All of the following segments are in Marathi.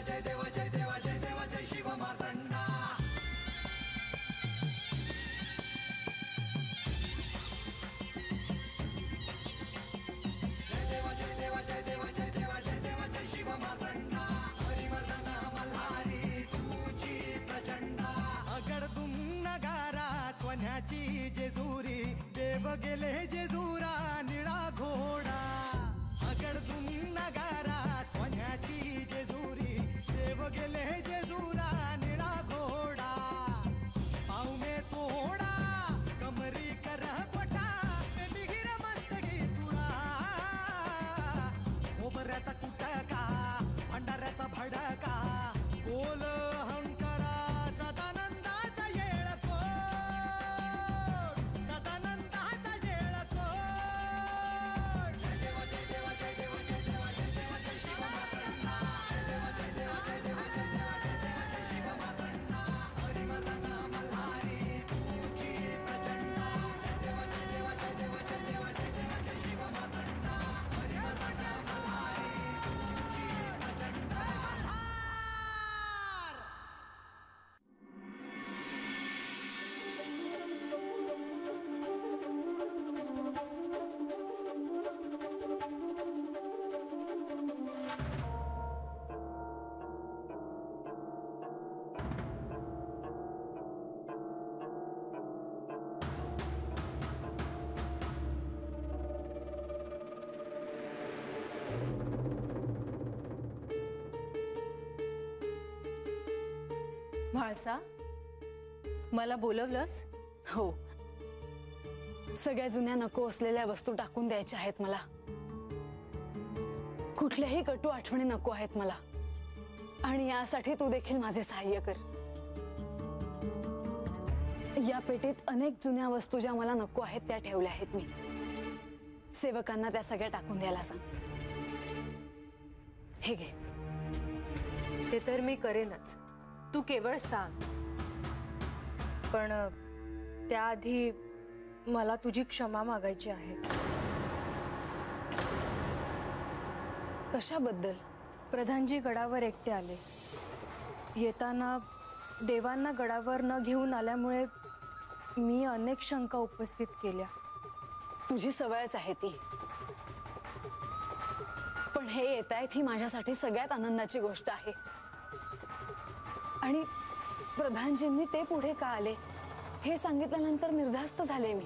जय देव जय देव जय देव जय शिव मार्तंडा। जय देव जय देव जय देव जय देव जय देव जय शिव मार्तंडा। हरिवर्धन मल्हारी तुझी प्रचंडा। अगडदुम नगारा सोन्याची जेजुरी देव गेले जेजुरा निळा घोडा। अगडदुम नगारा सोन्याची जेजुरी देव गेले जेजुरा निळा घोडा। पाऊ में तोडा कमरी कर पटा बिगिर मस्तगी तुरा। खोबऱ्याचा कुटका भंडाऱ्याचा भडका बोल हंकरा सदानंदाचा येळकोट सदानंदाचा येळकोट। जय देव जय देव जय देव जय देव जय देव जय शिव मार्तंडा। जय देव जय देव जय देव जय देव जय देव जय शिव मार्तंडा। हरिवर्धन मल्हारी तुझी प्रचंडा। जय देव जय देव जय देव जय देव जय देव जय शिव मार्तंडा। हरिवर्धन मल्हारी तुझी प्रचंडा। म्हाळसा, मला बोलवलंस? हो, सगळ्या जुन्या नको असलेल्या वस्तू टाकून द्यायच्या आहेत मला। कुठल्याही कटू आठवणी नको आहेत मला आणि यासाठी तू देखील माझे सहाय्य कर। या पेटीत अनेक जुन्या वस्तू ज्या मला नको आहेत त्या ठेवल्या आहेत मी। सेवकांना त्या सगळ्या टाकून द्यायला सांग। हे घे। ते तर मी करेनच, तू केवळ सांग। पण त्याआधी मला तुझी क्षमा मागायची आहे। कशाबद्दल? प्रधानजी गडावर एकटे आले। येताना देवांना गडावर न घेऊन आल्यामुळे मी अनेक शंका उपस्थित केल्या। तुझी सवयच आहे ती, पण हे येतायत ही माझ्यासाठी सगळ्यात आनंदाची गोष्ट आहे। आणि प्रधानजींनी ते पुढे का आले हे सांगितल्यानंतर निर्धास्त झाले मी।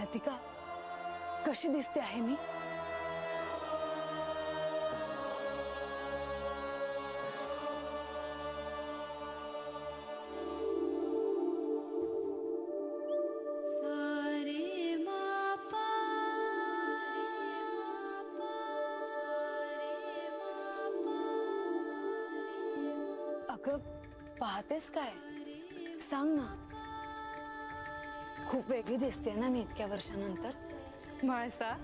लतिका, कशी दिसते आहे मी? अगं, पाहतेस काय? सांग ना। खूप वेगळी दिसते ना मी इतक्या वर्षानंतर? म्हाळसा,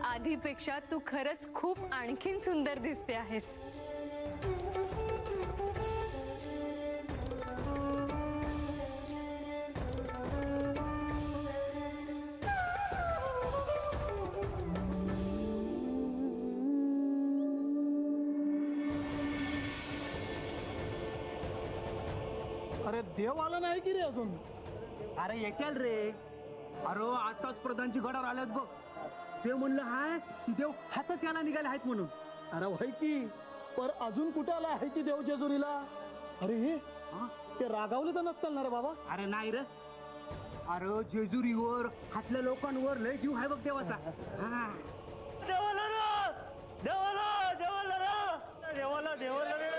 आधीपेक्षा तू खरंच खूप आणखीन सुंदर दिसते आहेस। अरे देव आला नाही की रे अजून? अरे येतील रे। अरे आताच प्रधानची गडावर आल्यात बघ। ते म्हणलं हाय की देव हातच यायला निघाले आहेत म्हणून। अरे व्हाय की, पर अजून कुठे आला आहे की देव जेजुरीला? अरे हे ते रागावले तर नसतील ना रे बाबा? अरे नाही रे। अरे जेजुरीवर हातल्या लोकांवर लय जीव आहे बघ देवाचा। हा देवाला रे, देवाला देवाला रे, देवाला देवाला रे।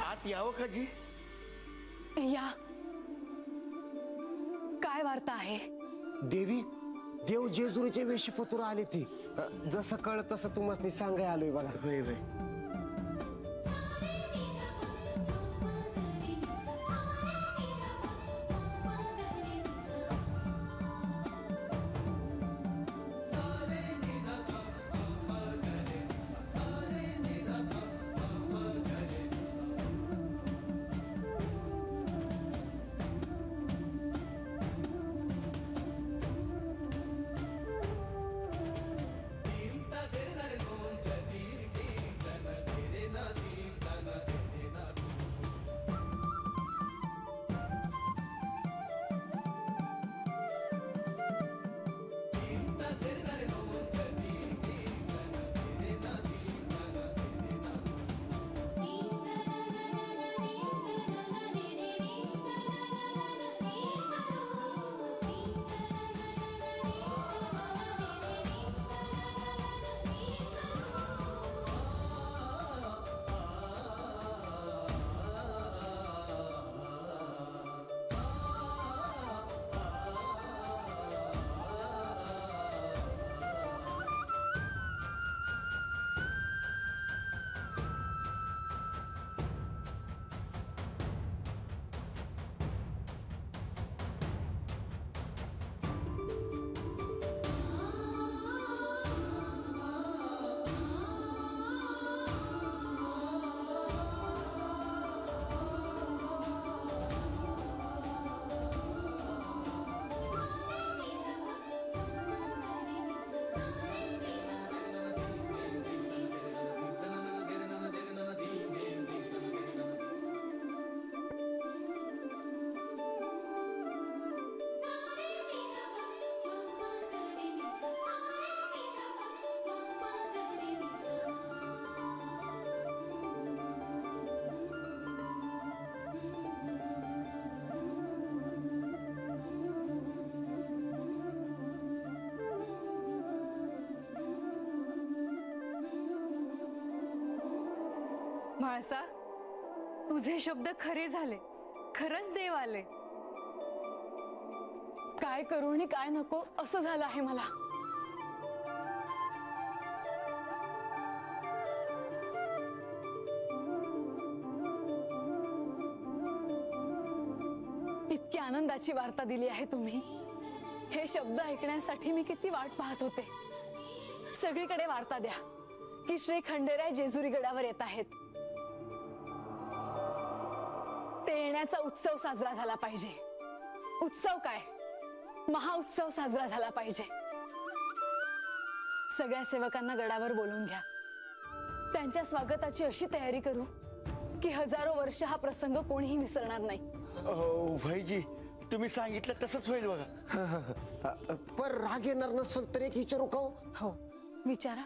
आत यावं का जी? या। काय वार्ता आहे? देवी, देव जेजुरीचे वेशीपतुर आले ती। जसं कळत तसं तुम्हाला सांगाय आलोय बघा. होय होय. म्हाळसा, तुझे शब्द खरे झाले. खरंच देव आले. काय करू आणि काय नको असं झालं आहे मला. इतकी आनंदाची वार्ता दिली आहे तुम्ही. हे शब्द ऐकण्यासाठी मी किती वाट पाहत होते. सगळीकडे वार्ता द्या की श्री खंडेराय जेजुरी गडावर येत आहेत. ते येण्याचा उत्सव साजरा झाला पाहिजे. उत्सव काय, महाउत्सव साजरा झाला पाहिजे. सगळ्या सेवकांना गडावर बोलवून घ्या. त्यांच्या स्वागताची अशी तयारी करू की हजारो वर्ष हा प्रसंग कोणीही विसरणार नाही. भाईजी, तुम्ही सांगितलं तसंच होईल बघा. पर राग येणार नसेल तर एक विचारू का हो? हो, विचारा.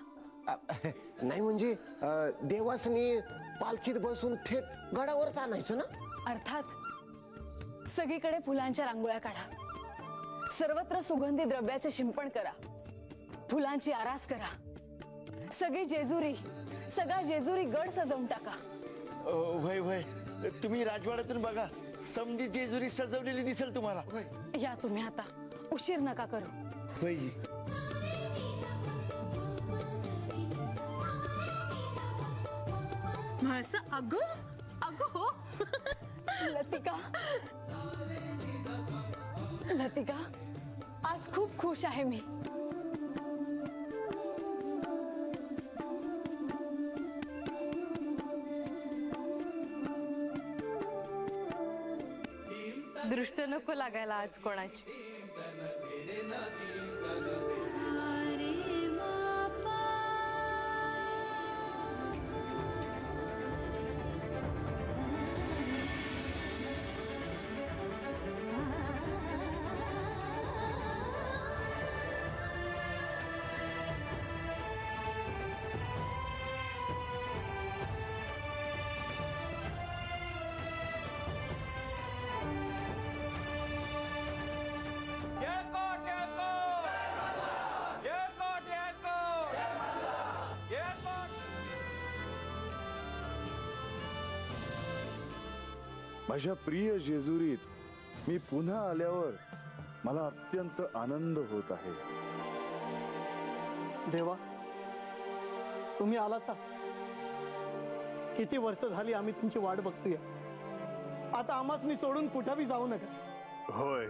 नाही म्हणजे देवासनी पालखीत बसून थेट गडावरच आणायचं ना? अर्थात. सगळीकडे फुलांच्या रांगोळ्या काढा. सर्वत्र सुगंधी द्रव्याचे शिंपण करा. फुलांची आरास करा. सगळा जेजुरी गड सजवून टाका. वय वय, तुम्ही राजवाड्यातून बघा, समधी जेजुरी सजवलेली दिसेल तुम्हाला. या तुम्ही आता, उशीर नका करू. भाईजी, म्हाळसा, अगं अगं हो. लतिका, आज खूप खुश आहे मी. दृष्ट नको लागायला आज कोणाची. माझ्या प्रिय जेजुरीत मी पुन्हा आल्यावर मला अत्यंत आनंद होत आहे. देवा, तुम्ही आलासा. किती वर्ष झाली आम्ही तुमची वाट बघतोय. आता आम्हासनी सोडून कुठंही जाऊ नका. होय,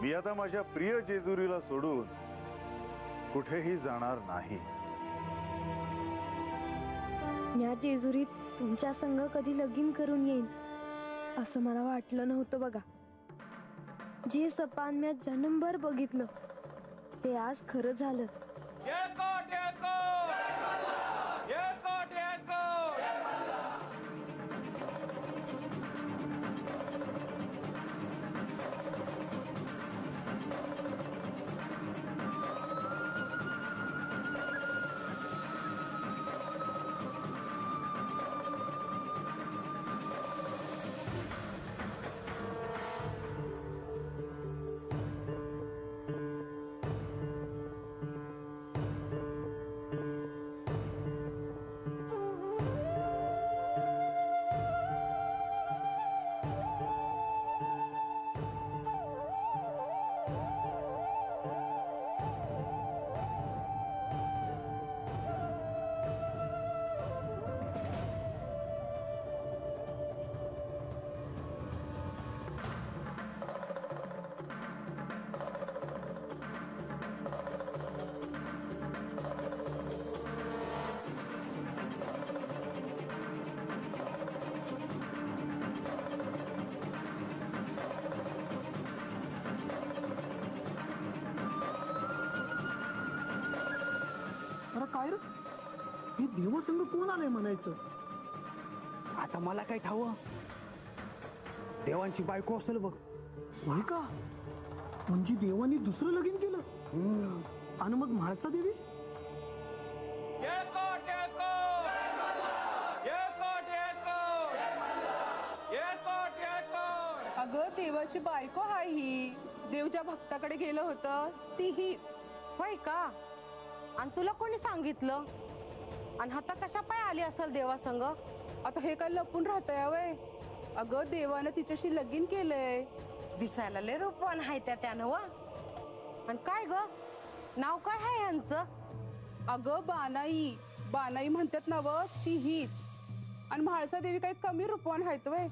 मी आता माझ्या प्रिय जेजुरीला सोडून कुठेही जाणार नाही. या जेजुरीत तुमच्या संग कधी लगीन करून येईन असं मला वाटलं नव्हतं बघा. जे सपान मी जन्मभर बघितलं ते आज खरं झालं. काय रे, हे देवसंग कोण आलंय म्हणायचं. आता मला काय ठावं, देवांची बायको असेल बघ. होय का? म्हणजे देवानी दुसरं लगीन केलं. आणि मग म्हाळसा देवी अगं देवाची बायको हाय ही. देव ज्या भक्ताकडे गेलं होतं ती हीच. होय का? आणि तुला कोणी सांगितलं? आणि आता कशा पाय आली असेल देवासंग? आता हे काय लपून राहतंय वय? अगं देवानं तिच्याशी लगीन केलंय. दिसायला लय रूपवान आहे त्यानं व. आणि काय ग, नाव काय आहे यांचं? अगं बानाई. बानाई म्हणतात ना व, ती हीच. आणि म्हाळसा देवी काही कमी रूपवान आहेत वय?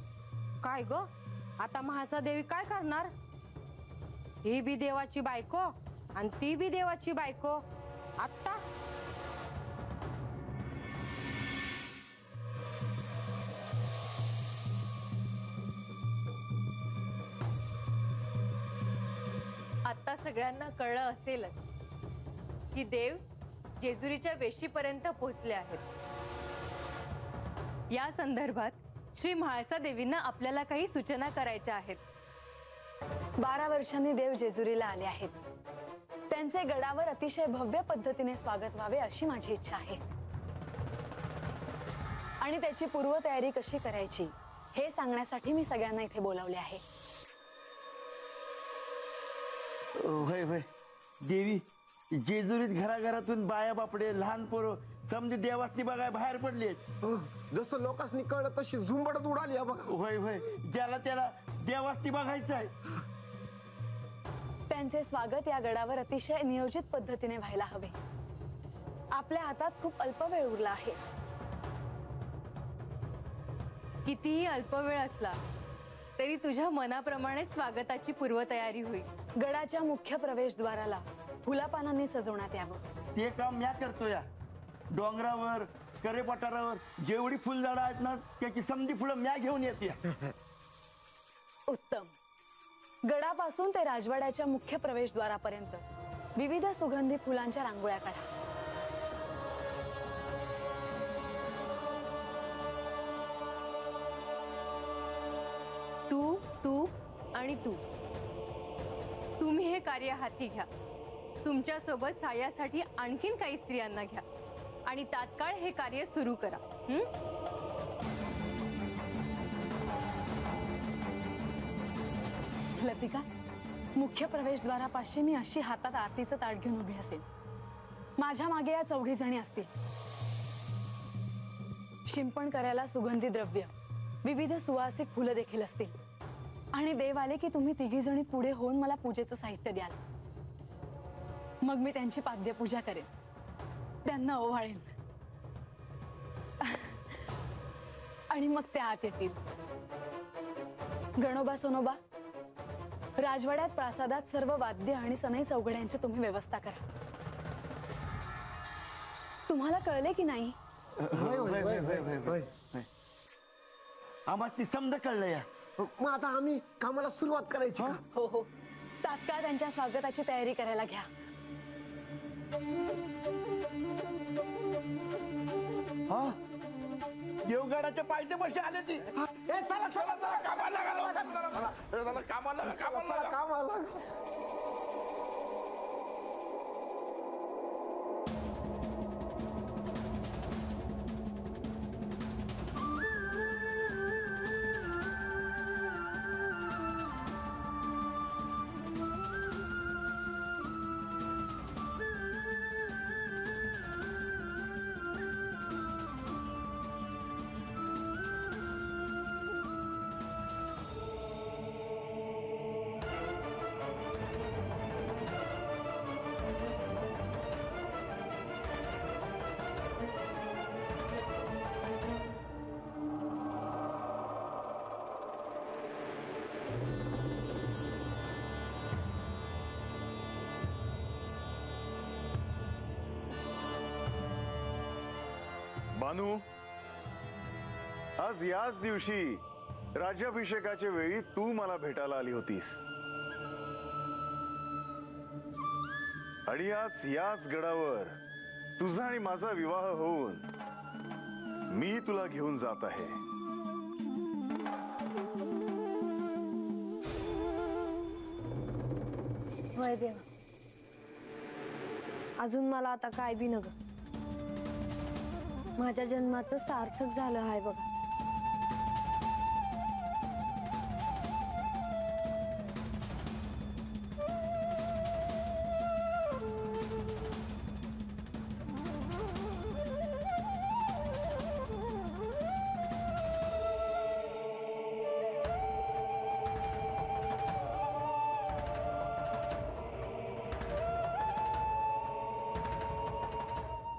काय ग, आता म्हाळसा देवी काय करणार? ही बी देवाची बायको आणि ती बी देवाची बायको. आता आता सगळ्यांना कळलं असेलच की देव जेजुरीच्या वेशीपर्यंत पोहोचले आहेत. या संदर्भात श्री म्हाळसा देवींना आपल्याला काही सूचना करायच्या आहेत. 12 वर्षांनी देव जेजुरीला आले आहेत. त्यांचे गडावर अतिशय भव्य पद्धतीने स्वागत व्हावे अशी माझी इच्छा आहे. आणि त्याची पूर्वतयारी कशी करायची हे सांगण्यासाठी मी सगळ्यांना इथे बोलावले आहे. होय होय देवी, जेजुरीत घराघरातून बाया बापडे लहान पोरं समजे देवासनी बघाय बाहेर पडले. जसं लोकांनी कळलं तशी झुंबडत उडाली बघा. होय होय, ज्याला त्याला देवासनी बघायचं आहे. त्यांचे स्वागत या गडावर अतिशय नियोजित पद्धतीने व्हायला हवे. आपल्या हातात खूप अल्प वेळ उरला आहे. कितीही अल्प वेळ असला तरी तुझ्या मनाप्रमाणे स्वागताची पूर्वतयारी होईल. गडाच्या मुख्य प्रवेशद्वाराला फुलापानांनी सजवण्यात यावं. ते काम म्या करतो. या डोंगरावर करे पठारावर जेवढी फुलझाडं आहेत ना त्याची समधी फुलं म्या घेऊन येते. उत्तम. गडापासून ते राजवाड्याच्या मुख्य प्रवेशद्वारापर्यंत विविध सुगंधी फुलांच्या रांगोळ्या काढा. तू तू आणि तू, तुम्ही हे कार्य हाती घ्या. तुमच्या सोबत साह्यासाठी आणखीन काही स्त्रियांना घ्या आणि तात्काळ हे कार्य सुरू करा. लतिका, मुख्य प्रवेशद्वारापाशी मी अशी हातात आरतीचं ताट घेऊन उभी असेल. माझ्या मागे या 4 जणी असतील. शिंपण करायला सुगंधी द्रव्य, विविध सुवासिक फुलं देखील असतील. आणि देव आले की तुम्ही 3 जणी पुढे होऊन मला पूजेचं साहित्य द्याल. मग मी त्यांची पाद्यपूजा करेन. त्यांना ओवाळेन आणि मग त्या आत येतील. गणोबा सोनोबा, राजवाड्यात प्रासादात सर्व वाद्य आणि सनई चौघड्यांची तुम्ही व्यवस्था करा. तुम्हाला कळले की नाही? आम्हाला ती समज कळलं या. मग आता आम्ही कामाला सुरुवात करायची का? हो हो, तात्काळ त्यांच्या स्वागताची तयारी करायला घ्या. हा, देवगडाच्या पायथ्यापाशी आले ती. चला चला चला कामाला लागा. कामाला लागा. बानू, आज याच दिवशी राज्याभिषेकाच्या वेळी तू मला भेटायला आली होतीस आणि आज याच गडावर तुझा आणि माझा विवाह होऊन मी तुला घेऊन जात आहे. वय देवा, अजून मला आता काय बी नग. माझ्या जन्माचं सार्थक झालं हाय बघा.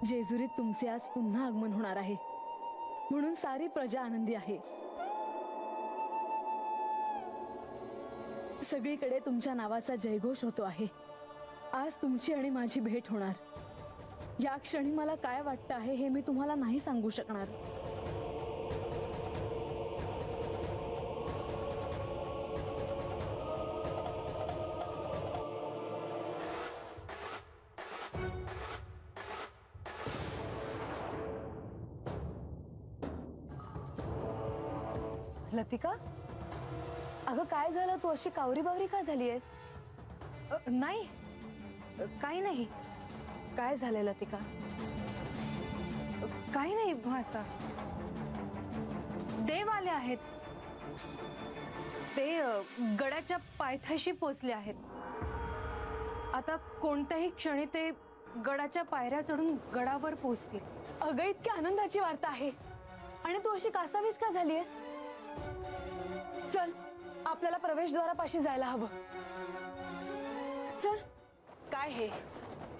जेजुरीत तुमचे आज पुन्हा आगमन होणार आहे म्हणून सारी प्रजा आनंदी आहे. सगळीकडे तुमच्या नावाचा जयघोष होतो आहे. आज तुमची आणि माझी भेट होणार. या क्षणी मला काय वाटतं आहे हे मी तुम्हाला नाही सांगू शकणार. लतिका, अगं काय झालं? तू अशी कावरी बावरी का झाली आहेस? नाही, काही नाही. काय झालंय लतिका? काही नाही म्हाळसा. देव आले आहेत. ते गडाच्या पायथ्याशी पोचले आहेत. आता कोणत्याही क्षणी ते गडाच्या पायऱ्या चढून गडावर पोचतील. अगं इतकी आनंदाची वार्ता आहे आणि तू अशी कासावीस का झालीयस? चल, आपल्याला प्रवेशद्वारापाशी जायला हवं. चल. काय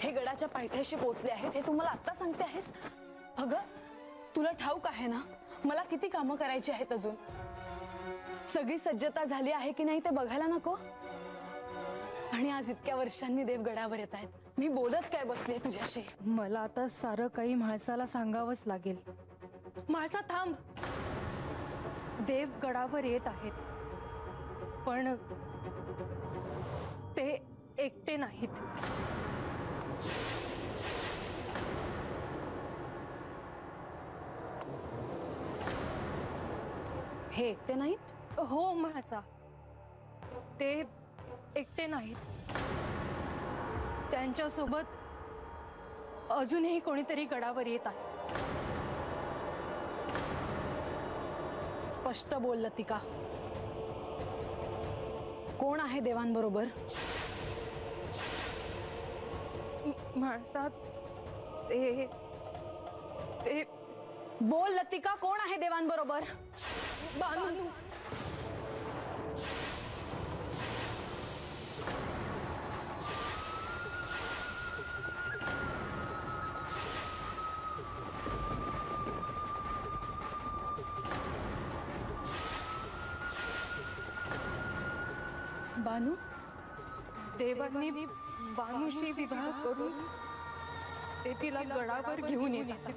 हे गडाच्या पायथ्याशी पोचले आहेत हे तुम्हाला आता सांगते आहेस? अगं तुला ठाऊक आहे ना मला किती कामं करायची आहेत अजून. सगळी सज्जता झाली आहे की नाही ते बघायला नको? आणि आज इतक्या वर्षांनी देव गडावर येत आहेत. मी बोलत काय बसले तुझ्याशी? मला आता सारं काही म्हाळसाला सांगावंच लागेल. म्हाळसा थांब. देव गडावर येत आहेत पण ते एकटे नाहीत. हे एकटे नाहीत? हो म्हाळसा, ते एकटे नाहीत. त्यांच्यासोबत अजूनही कोणीतरी गडावर येत आहे. स्पष्ट बोल लतिका. कोण आहे देवांबरोबर? म्हाळसा, ते बोल लतिका, कोण आहे देवांबरोबर? बानू. बानू देवांनी बानूशी विवाह करून ते तिला गडावर घेऊन येणार.